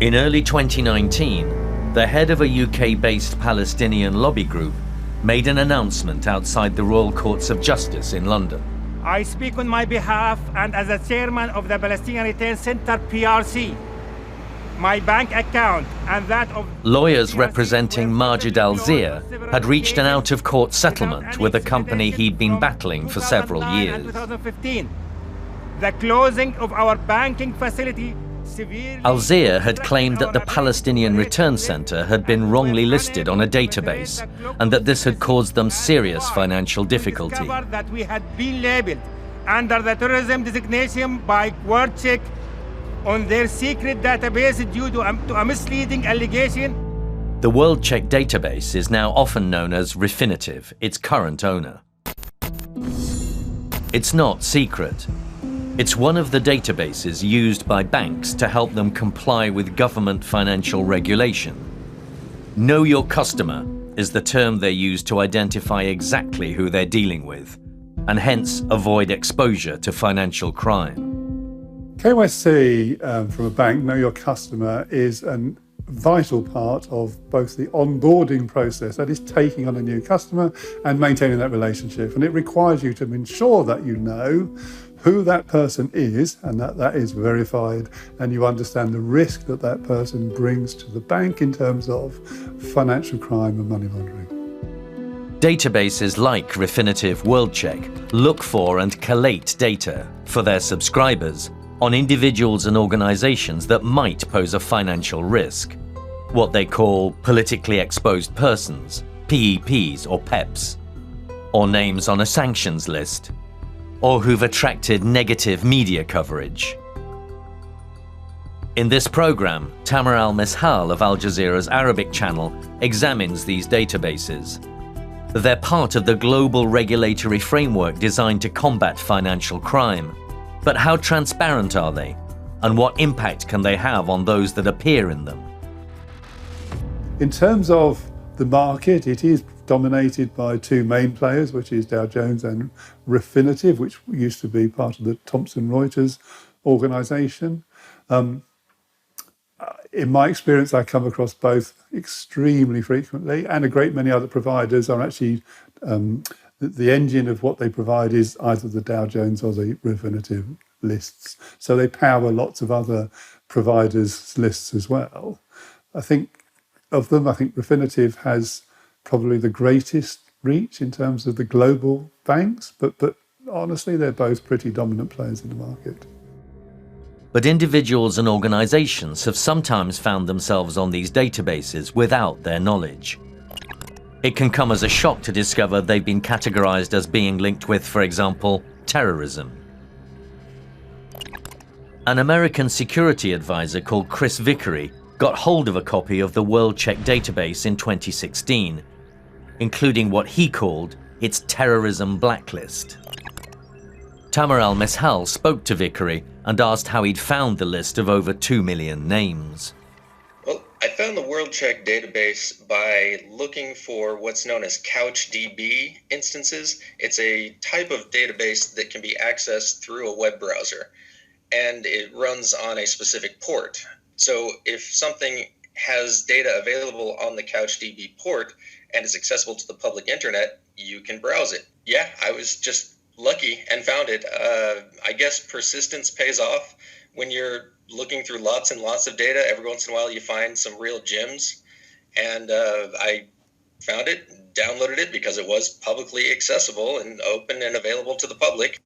In early 2019, the head of a UK-based Palestinian lobby group made an announcement outside the Royal Courts of Justice in London. I speak on my behalf and as a chairman of the Palestinian Retail Center PRC. My bank account and that of lawyers representing Majid Al-Zia had reached an out-of-court settlement with a company he'd been battling for several years. 2015, the closing of our banking facility severely... Al-Zia had claimed that the Palestinian Return Center had been wrongly listed on a database and that this had caused them serious financial difficulty. That we had been labeled under the terrorism designation by WorldCheck on their secret database due to a misleading allegation. The WorldCheck database is now often known as Refinitiv, its current owner. It's not secret. It's one of the databases used by banks to help them comply with government financial regulation. Know your customer is the term they use to identify exactly who they're dealing with, and hence avoid exposure to financial crime. KYC from a bank, know your customer, is a vital part of both the onboarding process, that is taking on a new customer, and maintaining that relationship. And it requires you to ensure that you know who that person is and that is verified, and you understand the risk that that person brings to the bank in terms of financial crime and money laundering. Databases like Refinitiv WorldCheck look for and collate data for their subscribers on individuals and organizations that might pose a financial risk, what they call politically exposed persons, PEPs or PEPs, or names on a sanctions list, or who've attracted negative media coverage. In this program, Tamer Al-Mishal of Al Jazeera's Arabic channel examines these databases. They're part of the global regulatory framework designed to combat financial crime. But how transparent are they? And what impact can they have on those that appear in them? In terms of the market, it is dominated by two main players, which is Dow Jones and Refinitiv, which used to be part of the Thomson Reuters organisation. In my experience, I come across both extremely frequently, and a great many other providers are actually the engine of what they provide is either the Dow Jones or the Refinitiv lists. So they power lots of other providers' lists as well. I think Refinitiv has probably the greatest reach in terms of the global banks, but honestly, they're both pretty dominant players in the market. But individuals and organizations have sometimes found themselves on these databases without their knowledge. It can come as a shock to discover they've been categorized as being linked with, for example, terrorism. An American security advisor called Chris Vickery got hold of a copy of the WorldCheck database in 2016, including what he called its terrorism blacklist. Tamer Al-Mishal spoke to Vickery and asked how he'd found the list of over 2 million names. Well, I found the WorldCheck database by looking for what's known as CouchDB instances. It's a type of database that can be accessed through a web browser, and it runs on a specific port. So if something has data available on the CouchDB port and is accessible to the public internet, you can browse it. Yeah, I was just lucky and found it. I guess persistence pays off. When you're looking through lots and lots of data, every once in a while you find some real gems. And I found it, downloaded it because it was publicly accessible and open and available to the public.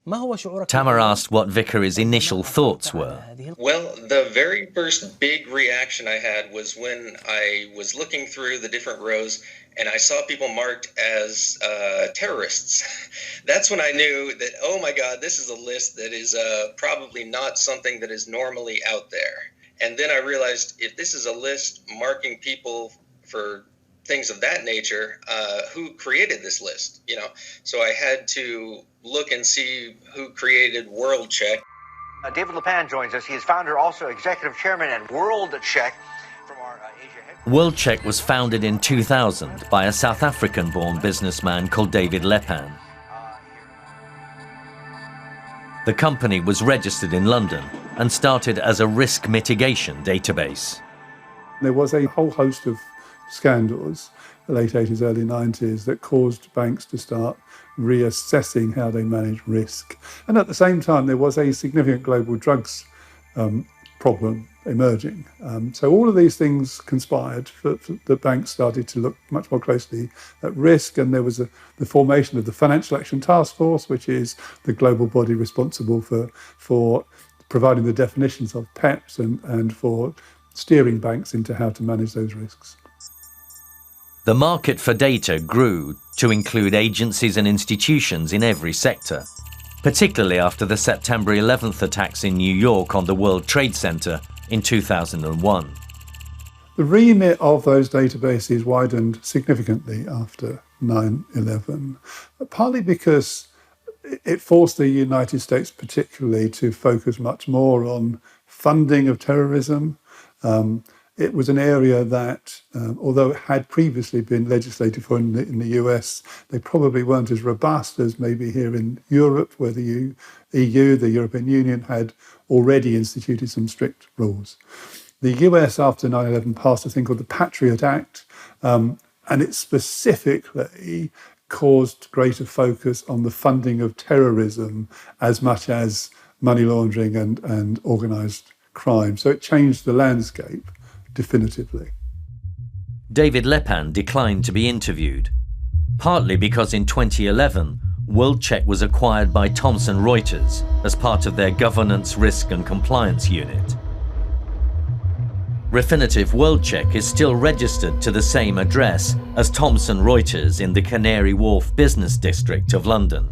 Tamer asked what Vickery's initial thoughts were. Well, the very first big reaction I had was when I was looking through the different rows and I saw people marked as terrorists. That's when I knew that, oh my God, this is a list that is probably not something that is normally out there. And then I realized if this is a list marking people for things of that nature, who created this list? You know, so I had to look and see who created WorldCheck. David Lepan joins us. He is founder, also executive chairman at WorldCheck from our Asia headquarters. WorldCheck was founded in 2000 by a South African-born businessman called David Lepan. The company was registered in London and started as a risk mitigation database. There was a whole host of scandals, the late 80s, early 90s, that caused banks to start reassessing how they manage risk. And at the same time, there was a significant global drugs problem emerging. So all of these things conspired for the banks started to look much more closely at risk, and there was the formation of the Financial Action Task Force, which is the global body responsible for providing the definitions of PEPs and for steering banks into how to manage those risks. The market for data grew to include agencies and institutions in every sector, particularly after the September 11th attacks in New York on the World Trade Center in 2001. The remit of those databases widened significantly after 9/11, partly because it forced the United States particularly to focus much more on funding of terrorism. It was an area that, although it had previously been legislated for in the US, they probably weren't as robust as maybe here in Europe, where the EU, the European Union, had already instituted some strict rules. The US, after 9/11, passed a thing called the Patriot Act, and it specifically caused greater focus on the funding of terrorism as much as money laundering and organised crime. So it changed the landscape definitively. David Leppan declined to be interviewed, partly because in 2011, WorldCheck was acquired by Thomson Reuters as part of their governance, risk and compliance unit. Refinitiv WorldCheck is still registered to the same address as Thomson Reuters in the Canary Wharf business district of London.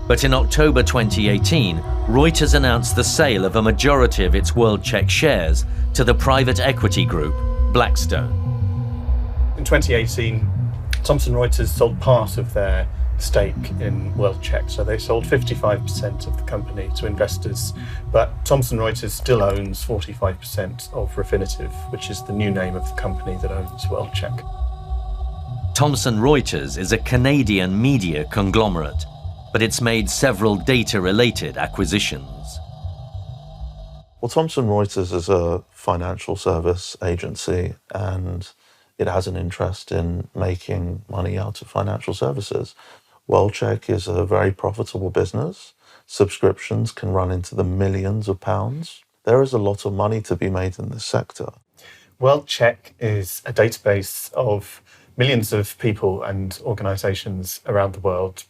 But in October 2018, Reuters announced the sale of a majority of its WorldCheck shares to the private equity group Blackstone. In 2018, Thomson Reuters sold part of their stake in WorldCheck, so they sold 55% of the company to investors, but Thomson Reuters still owns 45% of Refinitiv, which is the new name of the company that owns WorldCheck. Thomson Reuters is a Canadian media conglomerate, but it's made several data-related acquisitions. Well, Thomson Reuters is a financial service agency, and it has an interest in making money out of financial services. WorldCheck is a very profitable business. Subscriptions can run into the millions of pounds. There is a lot of money to be made in this sector. WorldCheck is a database of millions of people and organisations around the world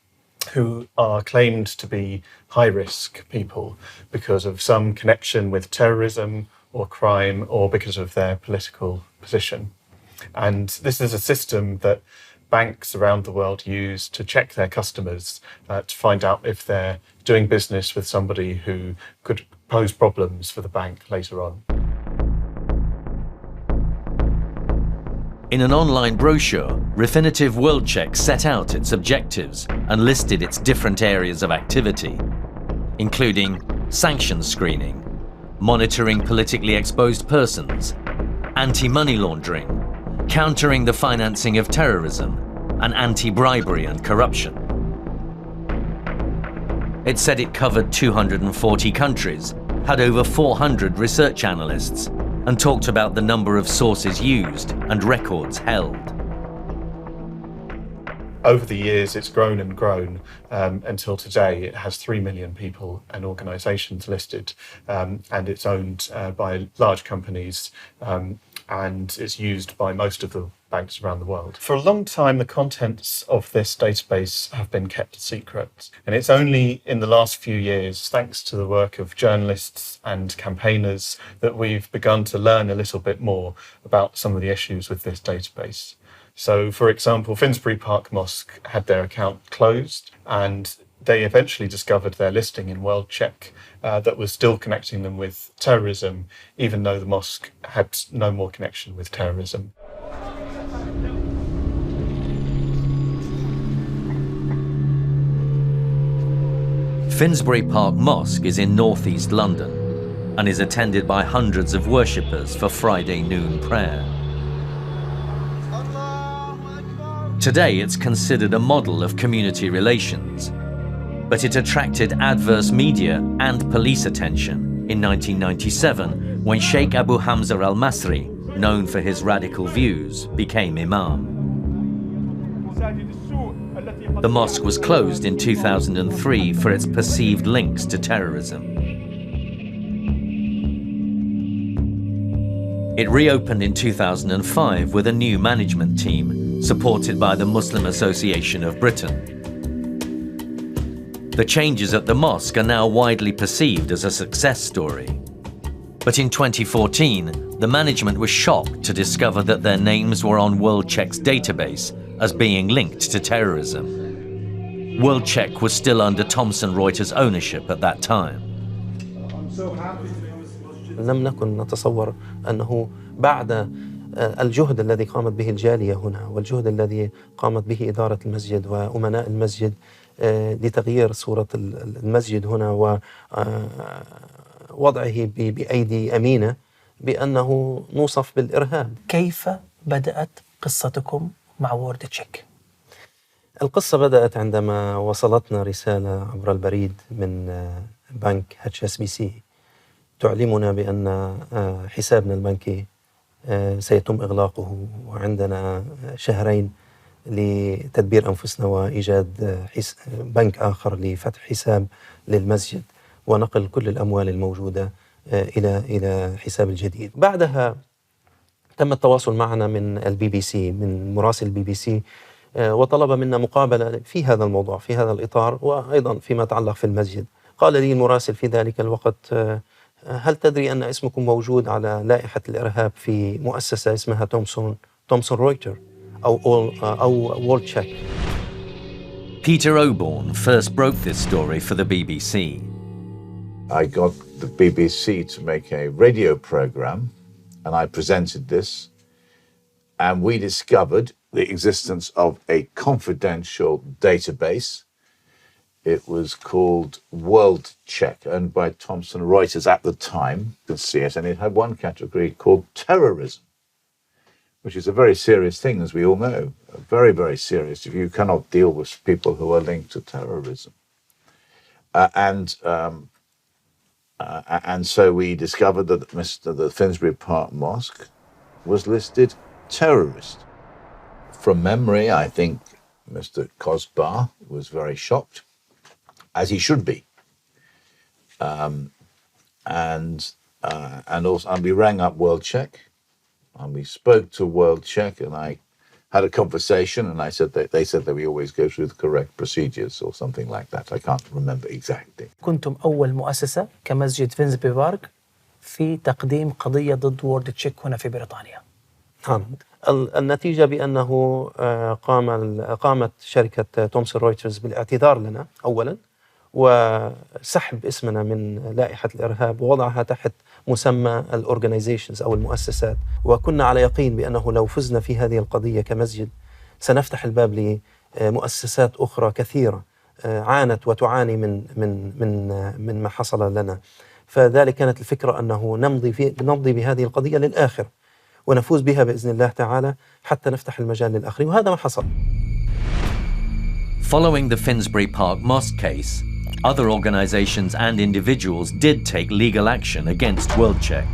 who are claimed to be high-risk people because of some connection with terrorism or crime or because of their political position. And this is a system that banks around the world use to check their customers to find out if they're doing business with somebody who could pose problems for the bank later on. In an online brochure, Refinitiv WorldCheck set out its objectives and listed its different areas of activity, including sanctions screening, monitoring politically exposed persons, anti-money laundering, countering the financing of terrorism, and anti-bribery and corruption. It said it covered 240 countries, had over 400 research analysts, and talked about the number of sources used and records held. Over the years, it's grown and grown until today. It has 3 million people and organisations listed, and it's owned by large companies, and it's used by most of the banks around the world. For a long time, the contents of this database have been kept secret, and it's only in the last few years, thanks to the work of journalists and campaigners, that we've begun to learn a little bit more about some of the issues with this database. So, for example, Finsbury Park Mosque had their account closed, and they eventually discovered their listing in WorldCheck that was still connecting them with terrorism, even though the mosque had no more connection with terrorism. Finsbury Park Mosque is in northeast London and is attended by hundreds of worshippers for Friday noon prayer. Today it's considered a model of community relations, but it attracted adverse media and police attention in 1997 when Sheikh Abu Hamza al-Masri, known for his radical views, became imam. The mosque was closed in 2003 for its perceived links to terrorism. It reopened in 2005 with a new management team, supported by the Muslim Association of Britain. The changes at the mosque are now widely perceived as a success story. But in 2014, the management was shocked to discover that their names were on WorldCheck's database as being linked to terrorism. WorldCheck was still under Thomson Reuters ownership at that time. لم نكن نتصور أنه بعد الجهد الذي قامت به الجالية هنا والجهد الذي قامت به إدارة المسجد وأمناء المسجد لتغيير صورة المسجد هنا ووضعه بأيدي أمينة بأنه نوصف بالإرهاب. كيف بدأت قصتكم مع WorldCheck؟ القصة بدأت عندما وصلتنا رسالة عبر البريد من بنك HSBC تعلمنا بأن حسابنا البنكي سيتم إغلاقه، وعندنا شهرين لتدبير أنفسنا وإيجاد بنك آخر لفتح حساب للمسجد ونقل كل الأموال الموجودة إلى حساب الجديد. بعدها تم التواصل معنا من الBBC، من مراسل الBBC، وطلب منا مقابلة في هذا الموضوع، في هذا الإطار، وأيضا فيما يتعلق في المسجد. قال لي المراسل في ذلك الوقت: هل تدري أن اسمكم موجود على لائحة الإرهاب في مؤسسة اسمها Thomson Reuters أو WorldCheck؟ Peter Oborne first broke this story for the BBC. I got the BBC to make a radio program, and I presented this, and we discovered the existence of a confidential database. It was called WorldCheck, owned by Thomson Reuters at the time. You could see it, and it had one category called terrorism, which is a very serious thing, as we all know. Very, very serious if you cannot deal with people who are linked to terrorism. And so we discovered that the Finsbury Park Mosque was listed terrorist. From memory, I think Mr. Kosbar was very shocked, as he should be. And we rang up WorldCheck, and we spoke to WorldCheck, and I had a conversation, and I said that they said that we always go through the correct procedures or something like that. I can't remember exactly. كنتم أول مؤسسة كمسجد فينزبري بارك في تقديم قضية ضد WorldCheck هنا في بريطانيا. نعم. النتيجة بأنه قامت شركة تومسون رويترز بالاعتذار لنا أولا، وسحب اسمنا من لائحة الإرهاب ووضعها تحت مسمى الأورجانيزيشنز أو المؤسسات. وكنا على يقين بأنه لو فزنا في هذه القضية كمسجد سنفتح الباب لمؤسسات أخرى كثيرة عانت وتعاني من ما حصل لنا. فذلك كانت الفكرة أنه نمضي بهذه القضية للآخر ونفوز بها بإذن الله تعالى حتى نفتح المجال للآخرين، وهذا ما حصل. Following the Finsbury Park Mosque case, other organizations and individuals did take legal action against WorldCheck,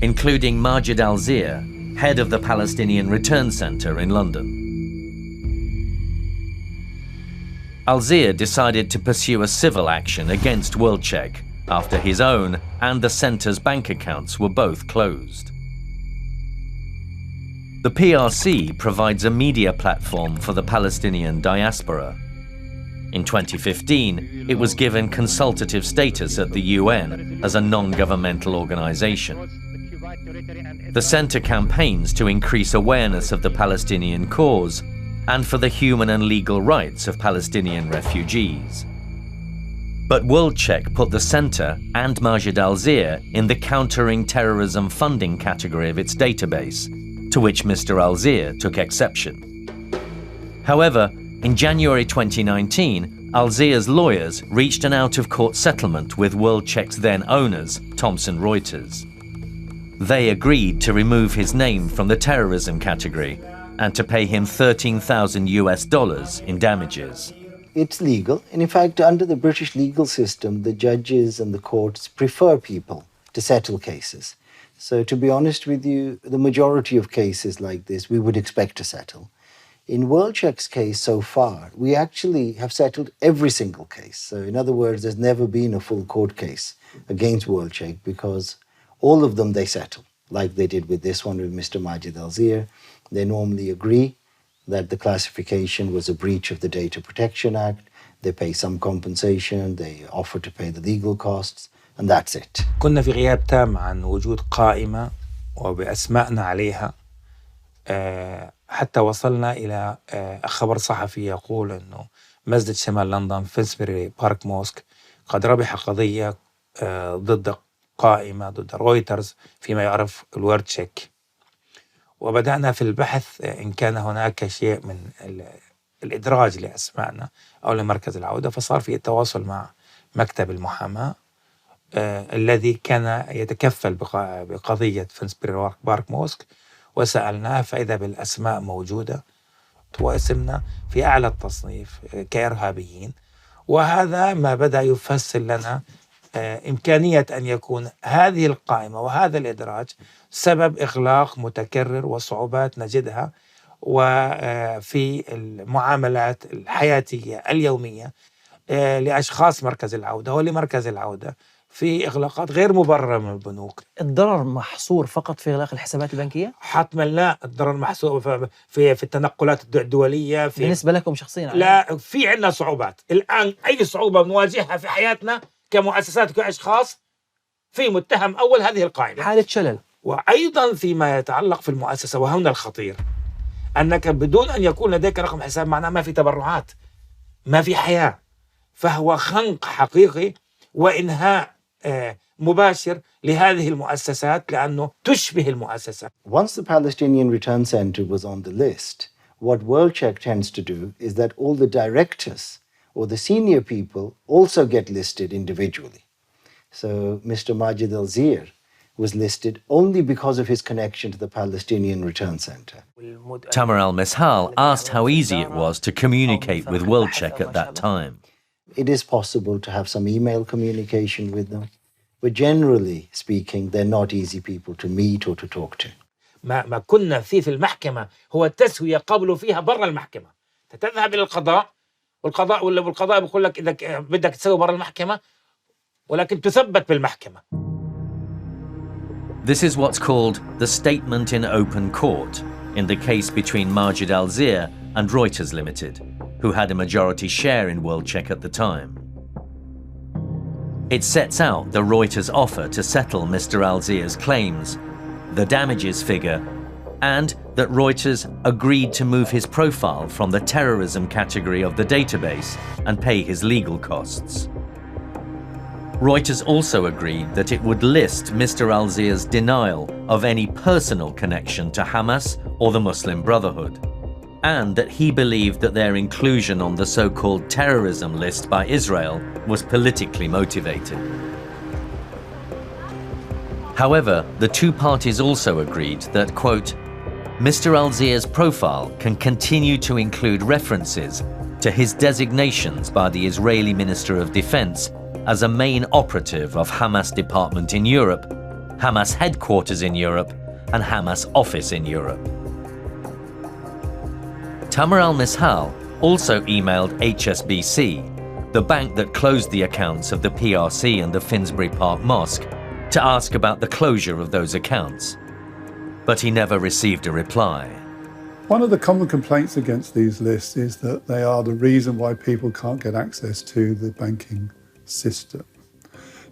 including Majid Al-Zir, head of the Palestinian Return Center in London. Al-Zir decided to pursue a civil action against WorldCheck after his own and the center's bank accounts were both closed. The PRC provides a media platform for the Palestinian diaspora. In 2015, it was given consultative status at the UN as a non-governmental organization. The center campaigns to increase awareness of the Palestinian cause and for the human and legal rights of Palestinian refugees. But WorldCheck put the center and Majid Al-Zir in the countering terrorism funding category of its database, to which Mr. Al-Zir took exception. However, in January 2019, Al-Zir's lawyers reached an out-of-court settlement with WorldCheck's then owners, Thomson Reuters. They agreed to remove his name from the terrorism category and to pay him $13,000 in damages. It's legal. And in fact, under the British legal system, the judges and the courts prefer people to settle cases. So to be honest with you, the majority of cases like this, we would expect to settle. In WorldCheck's case so far, we actually have settled every single case. So in other words, there's never been a full court case against WorldCheck because all of them they settle, like they did with this one with Mr. Majid Al-Zir. They normally agree that the classification was a breach of the Data Protection Act. They pay some compensation, they offer to pay the legal costs, and that's it. كنا في غياب تام عن وجود قائمة وبأسمائنا عليها حتى وصلنا إلى خبر صحفي يقول أنه مسجد شمال لندن فينسبري بارك موسك قد ربح قضية ضد قائمة ضد رويترز فيما يعرف الورد تشيك. وبدأنا في البحث إن كان هناك شيء من الإدراج لأسمائنا أو لمركز العودة، فصار في التواصل مع مكتب المحاماة الذي كان يتكفل بقضية فينسبري بارك موسك، وسألناه فإذا بالأسماء موجودة واسمنا في أعلى التصنيف كإرهابيين. وهذا ما بدأ يفسر لنا إمكانية أن يكون هذه القائمة وهذا الإدراج سبب إغلاق متكرر وصعوبات نجدها وفي المعاملات الحياتية اليومية لأشخاص مركز العودة ولمركز العودة في إغلاقات غير مبررة من البنوك. الضرر محصور فقط في إغلاق الحسابات البنكية؟ حتما لا، الضرر محصور في التنقلات الدولية. بالنسبة لكم شخصيا؟ لا، في عندنا صعوبات الآن. أي صعوبة بنواجهها في حياتنا كمؤسسات كأشخاص في متهم أول هذه القائمة، حالة شلل. وأيضا فيما يتعلق في المؤسسة، وهنا الخطير، أنك بدون أن يكون لديك رقم حساب معناه ما في تبرعات، ما في حياة، فهو خنق حقيقي وإنهاء مباشر لهذه المؤسسات لأنه تشبه المؤسسة. Once the Palestinian Return Center was on the list, what WorldCheck tends to do is that all the directors or the senior people also get listed individually. So Mr. Majid Al-Zir was listed only because of his connection to the Palestinian Return Center. Tamer al-Mishal asked how easy it was to communicate with WorldCheck at that time. It is possible to have some email communication with them, but generally speaking, they're not easy people to meet or to talk to. ما كنا في المحكمة هو التسوية قبل فيها برا المحكمة. تذهب إلى القضاء والقضاء بيقول لك إذا بدك تسوي برا المحكمة ولكن تثبت بالمحكمة. This is what's called the statement in open court in the case between Majid Al-Zir and Reuters Limited, who had a majority share in WorldCheck at the time. It sets out the Reuters offer to settle Mr. Al-Zir's claims, the damages figure, and that Reuters agreed to move his profile from the terrorism category of the database and pay his legal costs. Reuters also agreed that it would list Mr. Al-Zir's denial of any personal connection to Hamas or the Muslim Brotherhood, and that he believed that their inclusion on the so-called terrorism list by Israel was politically motivated. However, the two parties also agreed that, quote, Mr. Al-Zir's profile can continue to include references to his designations by the Israeli Minister of Defense as a main operative of Hamas department in Europe, Hamas headquarters in Europe, and Hamas office in Europe. Tamer al-Mishal also emailed HSBC, the bank that closed the accounts of the PRC and the Finsbury Park Mosque, to ask about the closure of those accounts. But he never received a reply. One of the common complaints against these lists is that they are the reason why people can't get access to the banking system.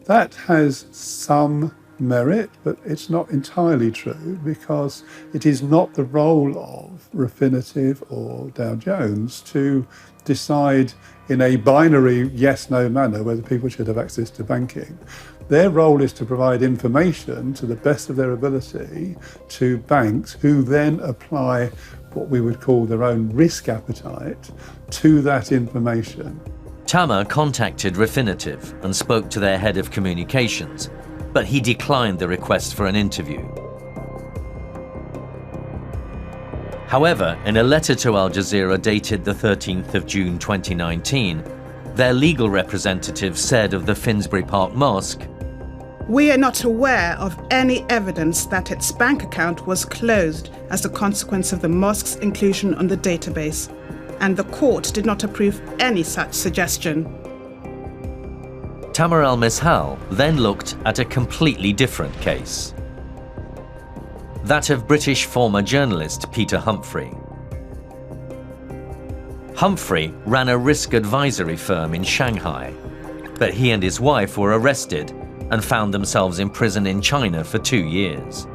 That has some merit, but it's not entirely true because it is not the role of Refinitiv or Dow Jones to decide in a binary yes-no manner whether people should have access to banking. Their role is to provide information to the best of their ability to banks who then apply what we would call their own risk appetite to that information. Tamer contacted Refinitiv and spoke to their head of communications, but he declined the request for an interview. However, in a letter to Al Jazeera dated the 13th of June 2019, their legal representative said of the Finsbury Park Mosque, "We are not aware of any evidence that its bank account was closed as a consequence of the mosque's inclusion on the database, and the court did not approve any such suggestion." Tamer al-Mishal then looked at a completely different case. That of British former journalist Peter Humphrey. Humphrey ran a risk advisory firm in Shanghai, but he and his wife were arrested and found themselves in prison in China for 2 years.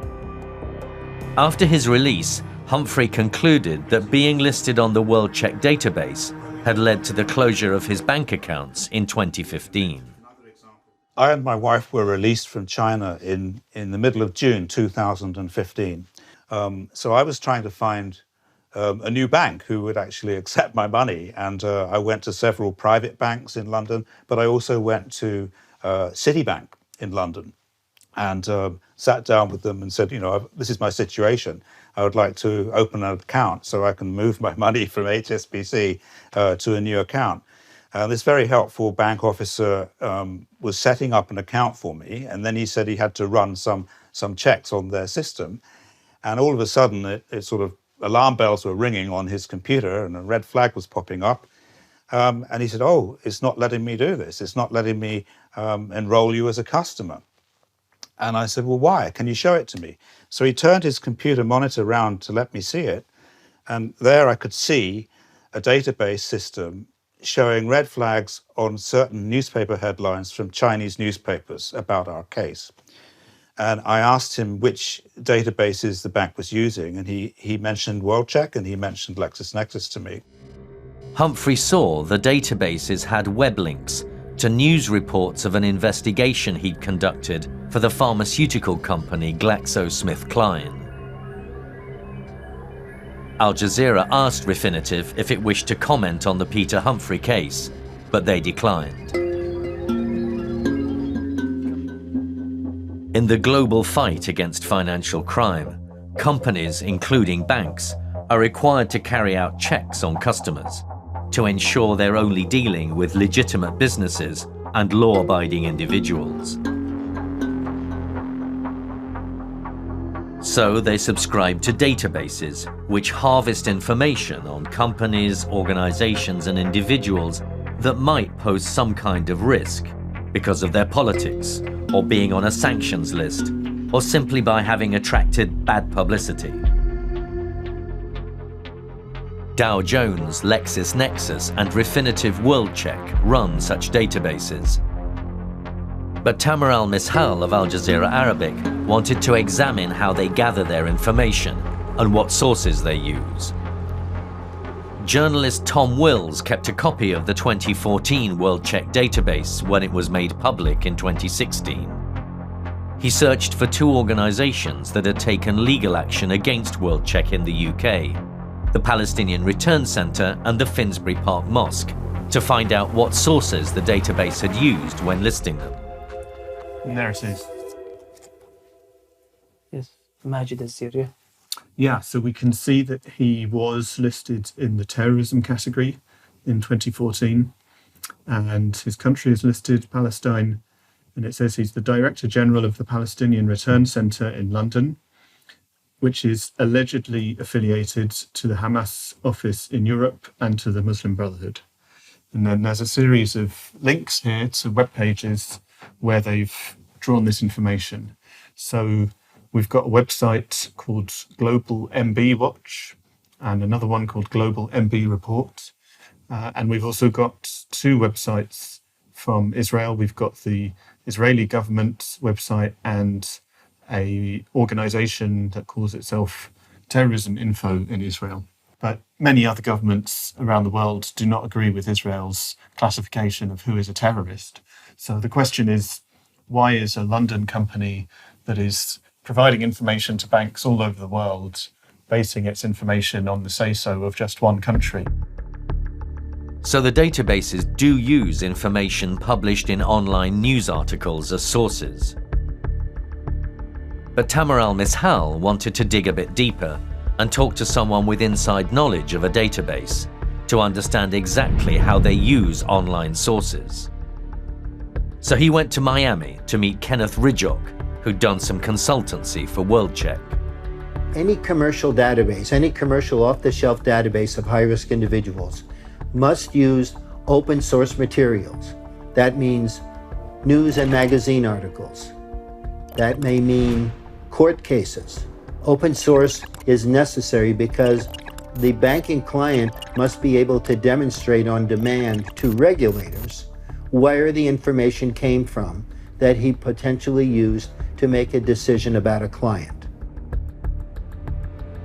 After his release, Humphrey concluded that being listed on the WorldCheck database had led to the closure of his bank accounts in 2015. I and my wife were released from China in the middle of June 2015. So I was trying to find a new bank who would actually accept my money. And I went to several private banks in London, but I also went to Citibank in London and sat down with them and said, this is my situation. I would like to open an account so I can move my money from HSBC to a new account. This very helpful bank officer was setting up an account for me, and then he said he had to run some checks on their system. And all of a sudden, it sort of alarm bells were ringing on his computer, and a red flag was popping up. And he said, "Oh, it's not letting me do this. It's not letting me enroll you as a customer." And I said, "Well, why? Can you show it to me?" So he turned his computer monitor around to let me see it, and there I could see a database system showing red flags on certain newspaper headlines from Chinese newspapers about our case. And I asked him which databases the bank was using, and he mentioned WorldCheck and he mentioned LexisNexis to me. Humphrey saw the databases had web links to news reports of an investigation he'd conducted for the pharmaceutical company GlaxoSmithKline. Al Jazeera asked Refinitiv if it wished to comment on the Peter Humphrey case, but they declined. In the global fight against financial crime, companies, including banks, are required to carry out checks on customers to ensure they're only dealing with legitimate businesses and law-abiding individuals. So they subscribe to databases which harvest information on companies, organizations, and individuals that might pose some kind of risk because of their politics, or being on a sanctions list, or simply by having attracted bad publicity. Dow Jones, LexisNexis, and Refinitiv WorldCheck run such databases. But Tamer al-Mishal of Al Jazeera Arabic wanted to examine how they gather their information and what sources they use. Journalist Tom Wills kept a copy of the 2014 WorldCheck database when it was made public in 2016. He searched for 2 organizations that had taken legal action against WorldCheck in the UK, the Palestinian Return Centre and the Finsbury Park Mosque, to find out what sources the database had used when listing them. And there it is. Yes, Majid al-Syria. Yeah, so we can see that he was listed in the terrorism category in 2014, and his country is listed, Palestine, and it says he's the Director General of the Palestinian Return Centre in London, which is allegedly affiliated to the Hamas office in Europe and to the Muslim Brotherhood. And then there's a series of links here to web pages where they've drawn this information. So we've got a website called Global MB Watch and another one called Global MB Report. And we've also got 2 websites from Israel. We've got the Israeli government website and a organization that calls itself Terrorism Info in Israel. But many other governments around the world do not agree with Israel's classification of who is a terrorist. So the question is, why is a London company that is providing information to banks all over the world basing its information on the say-so of just one country? So the databases do use information published in online news articles as sources. But Tamer al-Mishal wanted to dig a bit deeper and talk to someone with inside knowledge of a database to understand exactly how they use online sources. So he went to Miami to meet Kenneth Ridjock, who'd done some consultancy for WorldCheck. Any commercial database, any commercial off-the-shelf database of high-risk individuals must use open source materials. That means news and magazine articles. That may mean court cases. Open source is necessary because the banking client must be able to demonstrate on demand to regulators where the information came from that he potentially used to make a decision about a client.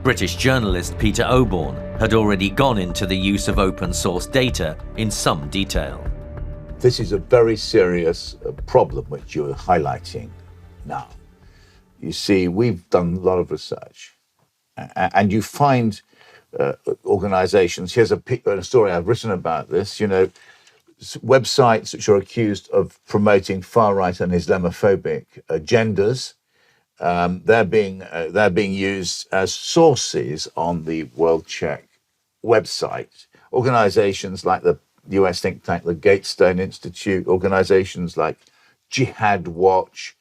British journalist Peter Oborne had already gone into the use of open source data in some detail. This is a very serious problem which you're highlighting now. You see, we've done a lot of research, and you find organizations, here's a story I've written about this, websites which are accused of promoting far-right and Islamophobic agendas. They're being used as sources on the WorldCheck website. Organizations like the US think tank, the Gatestone Institute, organizations like Jihad Watch,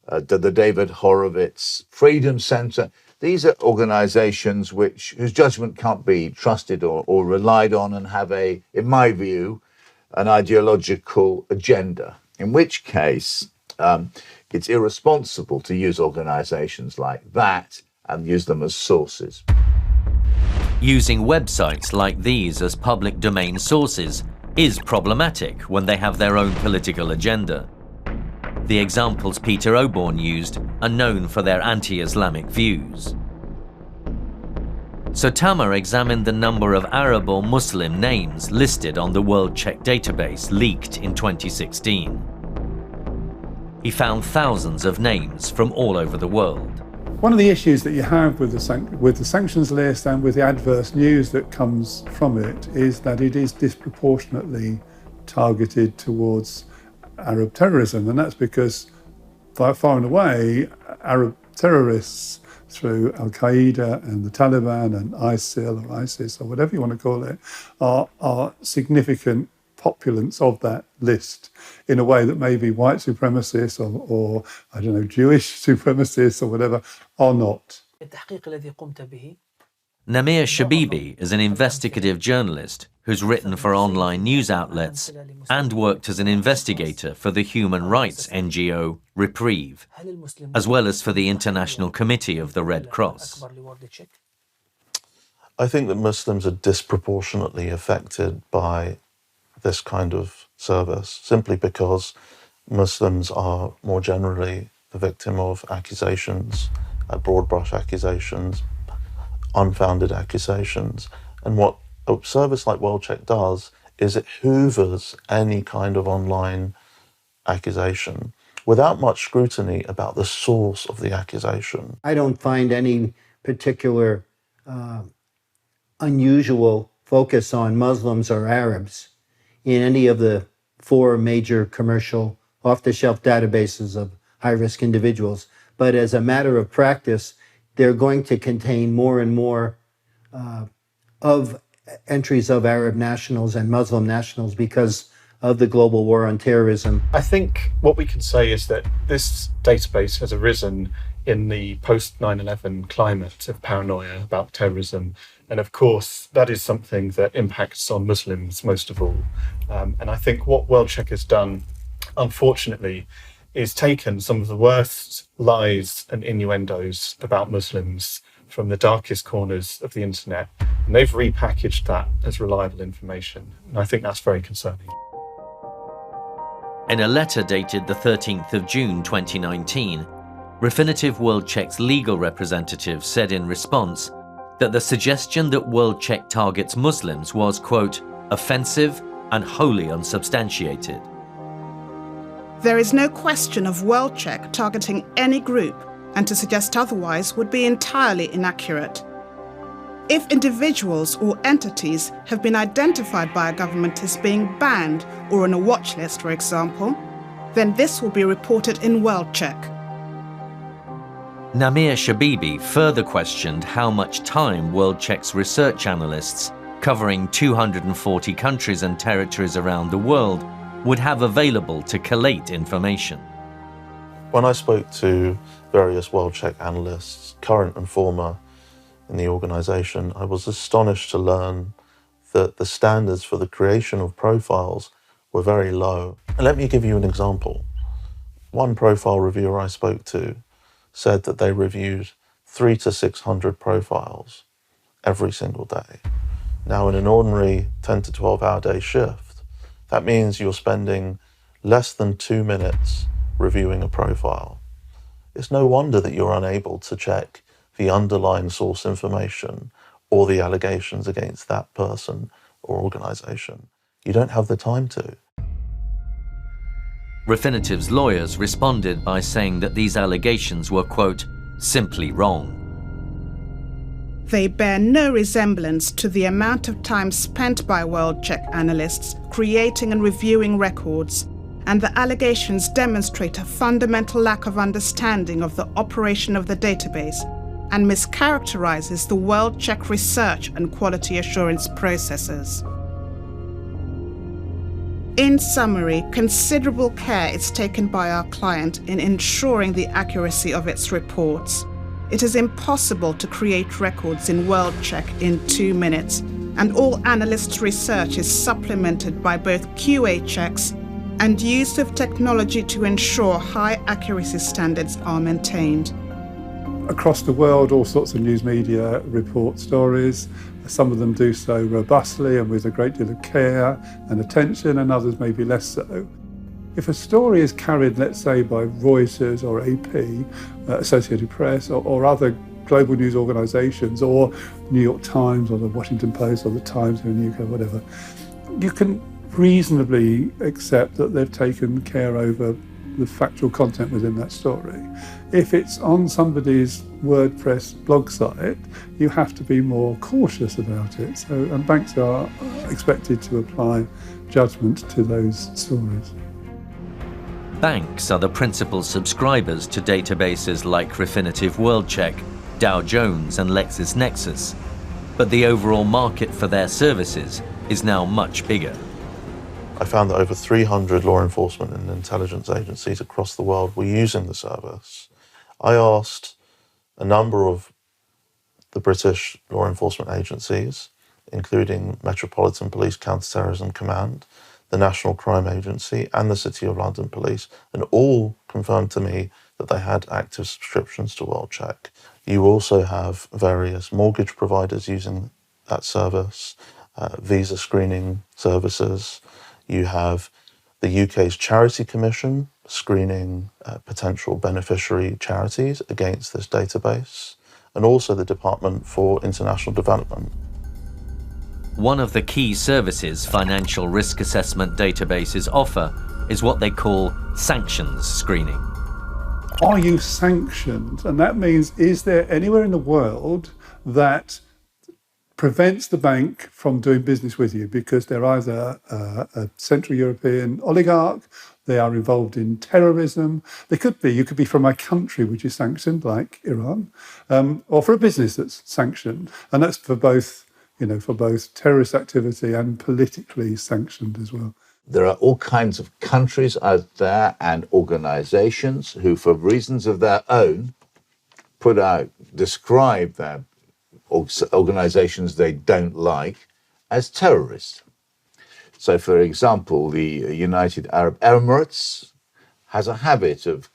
the David Horowitz Freedom Center. These are organizations whose judgment can't be trusted or relied on and have in my view, an ideological agenda, in which case it's irresponsible to use organizations like that and use them as sources. Using websites like these as public domain sources is problematic when they have their own political agenda. The examples Peter Oborne used are known for their anti-Islamic views. So Tamer examined the number of Arab or Muslim names listed on the WorldCheck database leaked in 2016. He found thousands of names from all over the world. One of the issues that you have with the sanctions list and with the adverse news that comes from it is that it is disproportionately targeted towards Arab terrorism, and that's because far and away Arab terrorists through Al-Qaeda and the Taliban and ISIL or ISIS or whatever you want to call it are significant populants of that list in a way that maybe white supremacists or I don't know, Jewish supremacists or whatever are not. Namir Shabibi is an investigative journalist who's written for online news outlets and worked as an investigator for the human rights NGO Reprieve, as well as for the International Committee of the Red Cross. I think that Muslims are disproportionately affected by this kind of service, simply because Muslims are more generally the victim of accusations, broad brush accusations, unfounded accusations. And what a service like WorldCheck does is it hoovers any kind of online accusation without much scrutiny about the source of the accusation. I don't find any particular unusual focus on Muslims or Arabs in any of the 4 major commercial off-the-shelf databases of high-risk individuals. But as a matter of practice, they're going to contain more and more of entries of Arab nationals and Muslim nationals because of the global war on terrorism. I think what we can say is that this database has arisen in the post-9/11 climate of paranoia about terrorism. And of course, that is something that impacts on Muslims most of all. And I think what WorldCheck has done, unfortunately, is taken some of the worst lies and innuendos about Muslims from the darkest corners of the internet, and they've repackaged that as reliable information. And I think that's very concerning. In a letter dated the 13th of June 2019, Refinitiv WorldCheck's legal representative said in response that the suggestion that WorldCheck targets Muslims was, quote, offensive and wholly unsubstantiated. There is no question of WorldCheck targeting any group, and to suggest otherwise would be entirely inaccurate. If individuals or entities have been identified by a government as being banned or on a watch list, for example, then this will be reported in WorldCheck. Namir Shabibi further questioned how much time WorldCheck's research analysts, covering 240 countries and territories around the world, would have available to collate information. When I spoke to various WorldCheck analysts, current and former, in the organisation, I was astonished to learn that the standards for the creation of profiles were very low. And let me give you an example. One profile reviewer I spoke to said that they reviewed 300 to 600 profiles every single day. Now, in an ordinary 10 to 12 hour day shift, that means you're spending less than 2 minutes reviewing a profile. It's no wonder that you're unable to check the underlying source information or the allegations against that person or organisation. You don't have the time to. Refinitiv's lawyers responded by saying that these allegations were, quote, simply wrong. They bear no resemblance to the amount of time spent by WorldCheck analysts creating and reviewing records, and the allegations demonstrate a fundamental lack of understanding of the operation of the database and mischaracterizes the WorldCheck research and quality assurance processes. In summary, considerable care is taken by our client in ensuring the accuracy of its reports. It is impossible to create records in WorldCheck in 2 minutes, and all analysts' research is supplemented by both QA checks and use of technology to ensure high accuracy standards are maintained. Across the world, all sorts of news media report stories. Some of them do so robustly and with a great deal of care and attention, and others maybe less so. If a story is carried, let's say, by Reuters or AP, Associated Press, or other global news organisations, or New York Times or the Washington Post or the Times here in the UK, whatever, you can reasonably accept that they've taken care over the factual content within that story. If it's on somebody's WordPress blog site, you have to be more cautious about it. So, and banks are expected to apply judgment to those stories. Banks are the principal subscribers to databases like Refinitiv WorldCheck, Dow Jones and LexisNexis, but the overall market for their services is now much bigger. I found that over 300 law enforcement and intelligence agencies across the world were using the service. I asked a number of the British law enforcement agencies, including Metropolitan Police Counter-Terrorism Command, the National Crime Agency and the City of London Police, and all confirmed to me that they had active subscriptions to WorldCheck. You also have various mortgage providers using that service, visa screening services. You have the UK's Charity Commission screening potential beneficiary charities against this database, and also the Department for International Development. One of the key services financial risk assessment databases offer is what they call sanctions screening. Are you sanctioned? And that means, is there anywhere in the world that prevents the bank from doing business with you because they're either a Central European oligarch, they are involved in terrorism. They could be, you could be from a country which is sanctioned, like Iran, or for a business that's sanctioned. And that's for both, for both terrorist activity and politically sanctioned as well. There are all kinds of countries out there and organizations who, for reasons of their own, describe their organizations they don't like as terrorists. So, for example, the United Arab Emirates has a habit of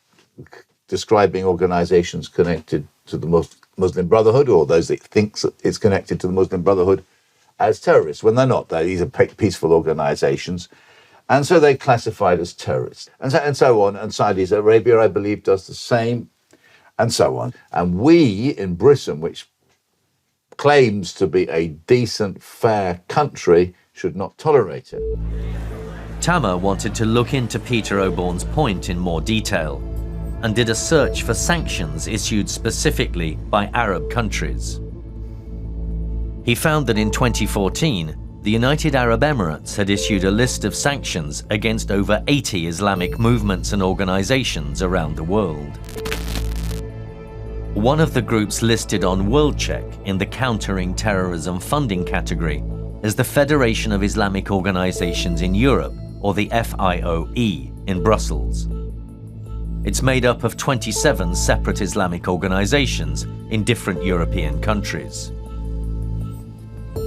describing organizations connected to the Muslim Brotherhood, or those that thinks it's connected to the Muslim Brotherhood, as terrorists, when they're not. These are peaceful organizations. And so they're classified as terrorists. And so on. And Saudi Arabia, I believe, does the same, and so on. And we in Britain, which claims to be a decent, fair country, should not tolerate it. Tamer wanted to look into Peter Oborne's point in more detail and did a search for sanctions issued specifically by Arab countries. He found that in 2014, the United Arab Emirates had issued a list of sanctions against over 80 Islamic movements and organizations around the world. One of the groups listed on WorldCheck in the Countering Terrorism Funding category is the Federation of Islamic Organizations in Europe, or the FIOE, in Brussels. It's made up of 27 separate Islamic organizations in different European countries.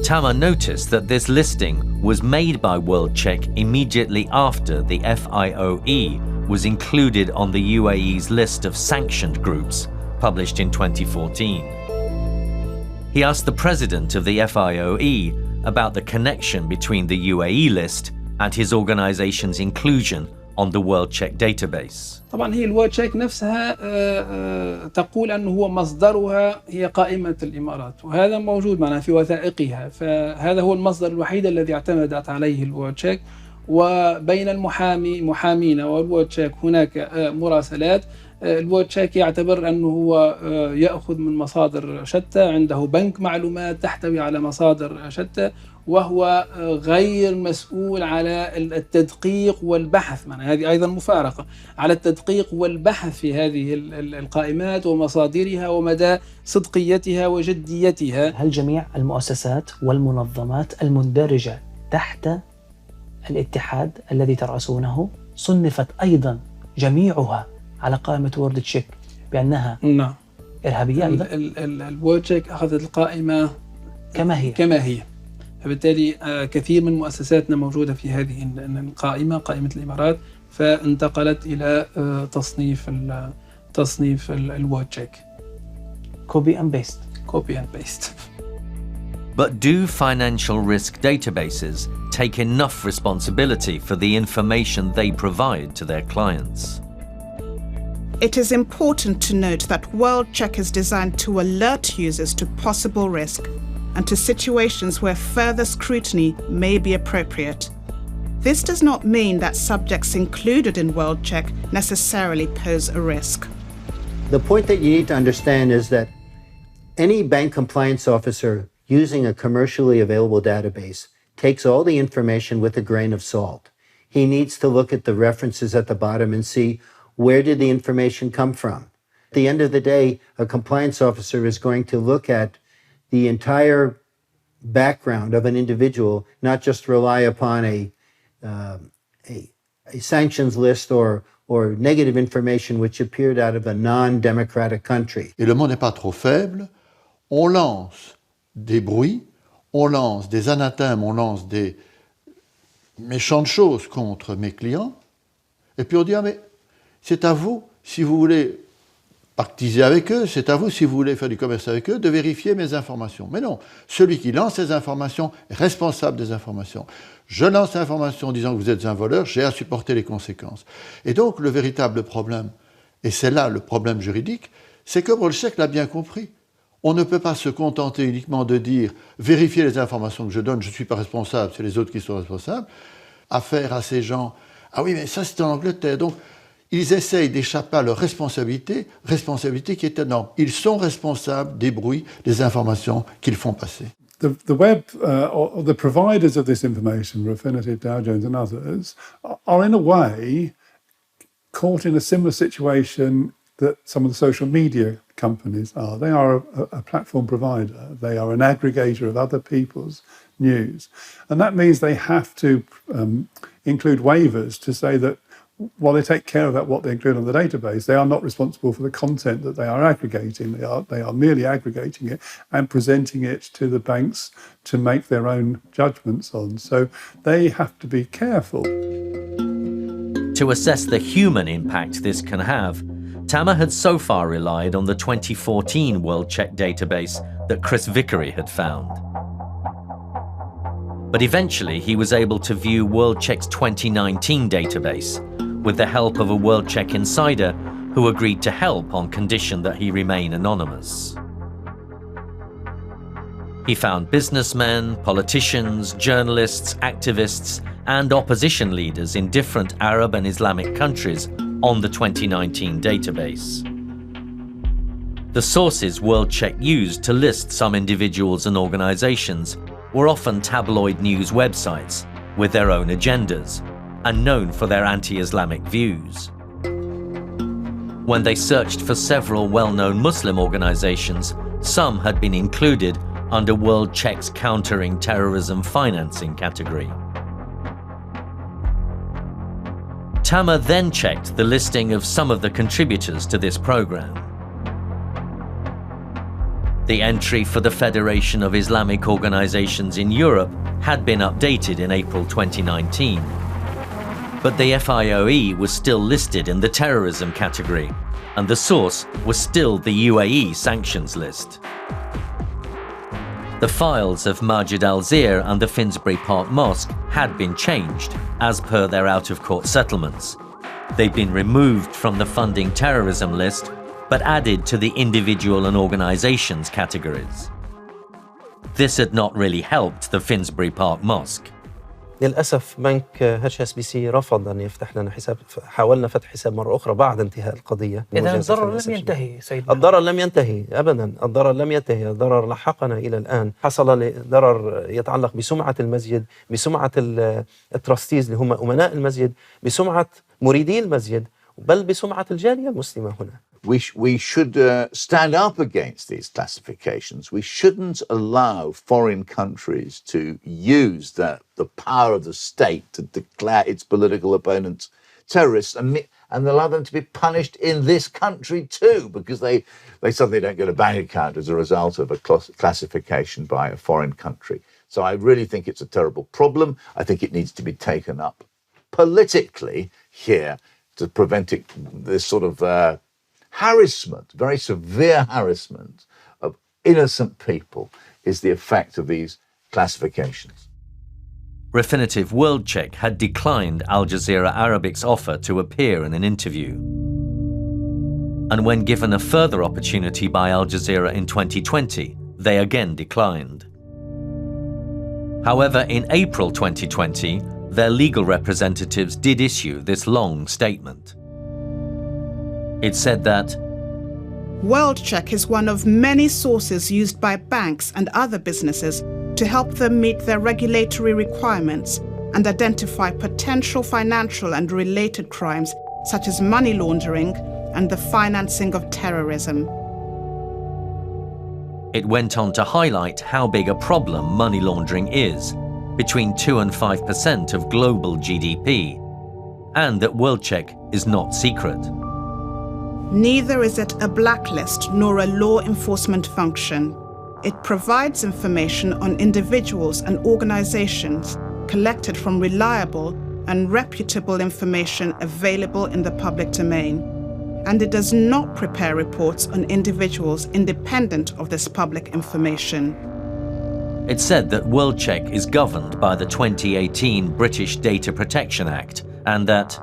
Tama noticed that this listing was made by WorldCheck immediately after the FIOE was included on the UAE's list of sanctioned groups published in 2014. He asked the president of the FIOE about the connection between the UAE list and his organization's inclusion on the WorldCheck database. طبعا هي الورلد تشيك نفسها تقول أنه هو مصدرها هي قائمة الإمارات، وهذا موجود معنا في وثائقها، فهذا هو المصدر الوحيد الذي اعتمدت عليه الورلد تشيك. وبين المحامين والورلد تشيك هناك مراسلات. الورلد تشيك يعتبر أنه هو يأخذ من مصادر شتى، عنده بنك معلومات تحتوي على مصادر شتى، وهو غير مسؤول على التدقيق والبحث. هذه أيضا مفارقة على التدقيق والبحث في هذه القائمات ومصادرها ومدى صدقيتها وجديتها. هل جميع المؤسسات والمنظمات المندرجة تحت الاتحاد الذي ترأسونه صنفت أيضا جميعها على قائمة وورلد تشيك بأنها نعم إرهابية أيضا؟ الورلد تشيك أخذت القائمة كما هي. فبالتالي كثير من مؤسساتنا موجودة في هذه القائمة، قائمة الإمارات، فانتقلت إلى تصنيف الورلد تشيك. Copy and paste. Copy and paste. But do financial risk databases take enough responsibility for the information they provide to their clients? It is important to note that WorldCheck is designed to alert users to possible risk and to situations where further scrutiny may be appropriate. This does not mean that subjects included in WorldCheck necessarily pose a risk. The point that you need to understand is that any bank compliance officer using a commercially available database takes all the information with a grain of salt. He needs to look at the references at the bottom and see where did the information come from. At the end of the day, a compliance officer is going to look at the entire background of an individual, not just rely upon a sanctions list or negative information which appeared out of a non-democratic country. Et le mot n'est pas trop faible. On lance des bruits, on lance des anathèmes, on lance des méchantes choses contre mes clients, et puis on dit, ah mais c'est à vous, si vous voulez pactiser avec eux, c'est à vous, si vous voulez faire du commerce avec eux, de vérifier mes informations. Mais non, celui qui lance ces informations est responsable des informations. Je lance l'information en disant que vous êtes un voleur, j'ai à supporter les conséquences. Et donc le véritable problème, et c'est là le problème juridique, c'est que WorldCheck l'a bien compris. On ne peut pas se contenter uniquement de dire « vérifiez les informations que je donne, je ne suis pas responsable, c'est les autres qui sont responsables ». Affaire à ces gens « ah oui, mais ça c'est en Angleterre ». Donc, ils essayent d'échapper à leur responsabilité qui est énorme. Ils sont responsables des bruits, des informations qu'ils font passer. The web, or the providers of this information, Refinitiv, Dow Jones and others, are in a way caught in a similar situation that some of the social media companies are. They are a platform provider. They are an aggregator of other people's news. And that means they have to include waivers to say that while they take care of what they include on the database, they are not responsible for the content that they are aggregating. They are merely aggregating it and presenting it to the banks to make their own judgments on. So they have to be careful. To assess the human impact this can have, Tama had so far relied on the 2014 WorldCheck database that Chris Vickery had found. But eventually he was able to view WorldCheck's 2019 database with the help of a WorldCheck insider who agreed to help on condition that he remain anonymous. He found businessmen, politicians, journalists, activists, and opposition leaders in different Arab and Islamic countries on the 2019 database. The sources WorldCheck used to list some individuals and organizations were often tabloid news websites with their own agendas and known for their anti-Islamic views. When they searched for several well-known Muslim organizations, some had been included under WorldCheck's countering terrorism financing category. Tamer then checked the listing of some of the contributors to this program. The entry for the Federation of Islamic Organizations in Europe had been updated in April 2019. But the FIOE was still listed in the terrorism category, and the source was still the UAE sanctions list. The files of Majid Al-Zir and the Finsbury Park Mosque had been changed, as per their out-of-court settlements. They'd been removed from the funding terrorism list, but added to the individual and organizations categories. This had not really helped the Finsbury Park Mosque. للأسف بنك HSBC رفض أن يفتح لنا حساب. حاولنا فتح حساب مرة أخرى بعد انتهاء القضية. إذا الضرر لم ينتهي سيدنا. الضرر لم ينتهي أبدا. الضرر لم ينتهي. الضرر لحقنا إلى الآن. حصل ضرر يتعلق بسمعة المسجد، بسمعة التراستيز اللي هم أمناء المسجد، بسمعة مريدي المسجد، بل بسمعة الجالية المسلمة هنا. We should stand up against these classifications. We shouldn't allow foreign countries to use the power of the state to declare its political opponents terrorists and allow them to be punished in this country too, because they suddenly don't get a bank account as a result of a classification by a foreign country. So I really think it's a terrible problem. I think it needs to be taken up politically here to prevent this sort of harassment, very severe harassment of innocent people is the effect of these classifications. Refinitiv WorldCheck had declined Al Jazeera Arabic's offer to appear in an interview. And when given a further opportunity by Al Jazeera in 2020, they again declined. However, in April 2020, their legal representatives did issue this long statement. It said that WorldCheck is one of many sources used by banks and other businesses to help them meet their regulatory requirements and identify potential financial and related crimes such as money laundering and the financing of terrorism. It went on to highlight how big a problem money laundering is, between 2 and 5% of global GDP, and that WorldCheck is not secret. Neither is it a blacklist nor a law enforcement function. It provides information on individuals and organizations collected from reliable and reputable information available in the public domain. And it does not prepare reports on individuals independent of this public information. It said that WorldCheck is governed by the 2018 British Data Protection Act and that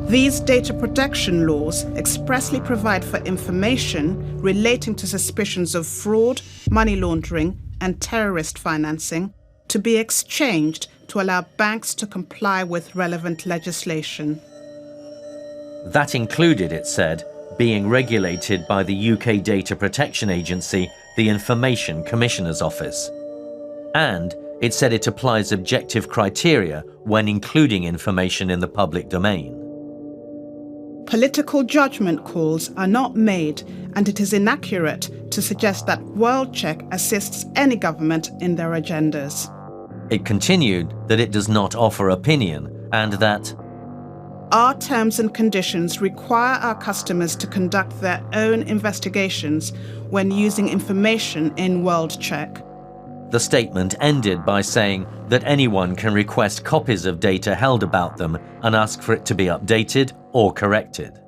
these data protection laws expressly provide for information relating to suspicions of fraud, money laundering, and terrorist financing to be exchanged to allow banks to comply with relevant legislation. That included, it said, being regulated by the UK Data Protection Agency, the Information Commissioner's Office. And it said it applies objective criteria when including information in the public domain. Political judgment calls are not made, and it is inaccurate to suggest that WorldCheck assists any government in their agendas. It continued that it does not offer opinion and that our terms and conditions require our customers to conduct their own investigations when using information in WorldCheck. The statement ended by saying that anyone can request copies of data held about them and ask for it to be updated or corrected.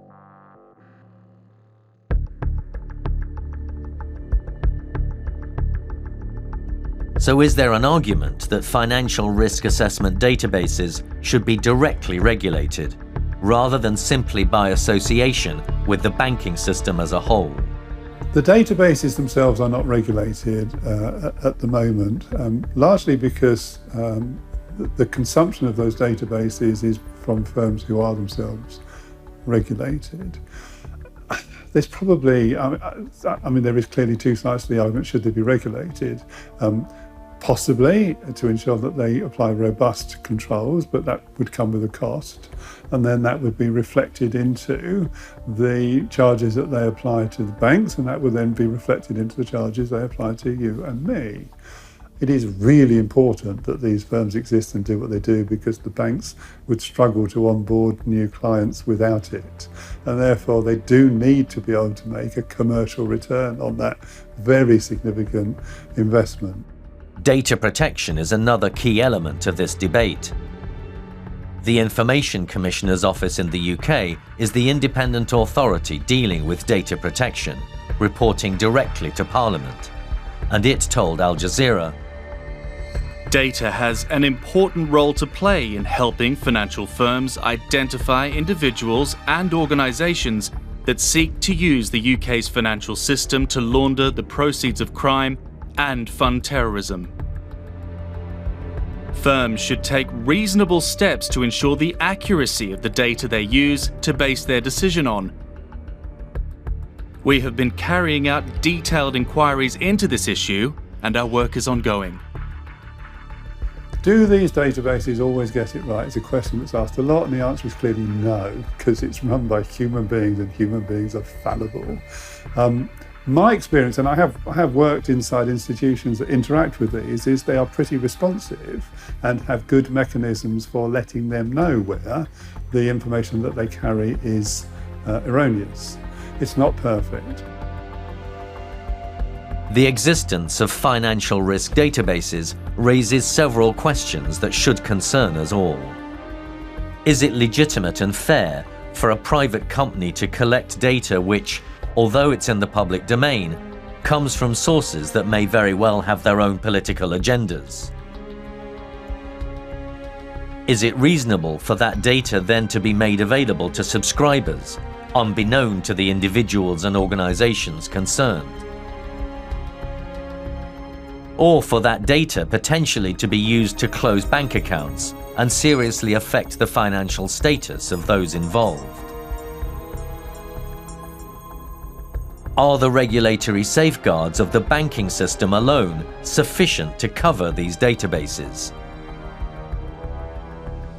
So is there an argument that financial risk assessment databases should be directly regulated, rather than simply by association with the banking system as a whole? The databases themselves are not regulated at the moment, largely because the consumption of those databases is from firms who are themselves regulated. There's probably, I mean, there is clearly two sides to the argument, should they be regulated? possibly to ensure that they apply robust controls, but that would come with a cost. And then that would be reflected into the charges that they apply to the banks, and that would then be reflected into the charges they apply to you and me. It is really important that these firms exist and do what they do, because the banks would struggle to onboard new clients without it. And therefore they do need to be able to make a commercial return on that very significant investment. Data protection is another key element of this debate. The Information Commissioner's Office in the UK is the independent authority dealing with data protection, reporting directly to Parliament. And it told Al Jazeera, data has an important role to play in helping financial firms identify individuals and organisations that seek to use the UK's financial system to launder the proceeds of crime and fund terrorism. Firms should take reasonable steps to ensure the accuracy of the data they use to base their decision on. We have been carrying out detailed inquiries into this issue, and our work is ongoing. Do these databases always get it right? It's a question that's asked a lot, and the answer is clearly no, because it's run by human beings and human beings are fallible. My experience, and I have worked inside institutions that interact with these, is they are pretty responsive and have good mechanisms for letting them know where the information that they carry is erroneous. It's not perfect. The existence of financial risk databases raises several questions that should concern us all. Is it legitimate and fair for a private company to collect data which, although it's in the public domain, comes from sources that may very well have their own political agendas? Is it reasonable for that data then to be made available to subscribers, unbeknown to the individuals and organizations concerned? Or for that data potentially to be used to close bank accounts and seriously affect the financial status of those involved? Are the regulatory safeguards of the banking system alone sufficient to cover these databases?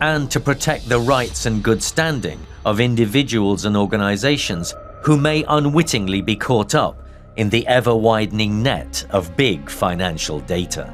And to protect the rights and good standing of individuals and organizations who may unwittingly be caught up in the ever-widening net of big financial data?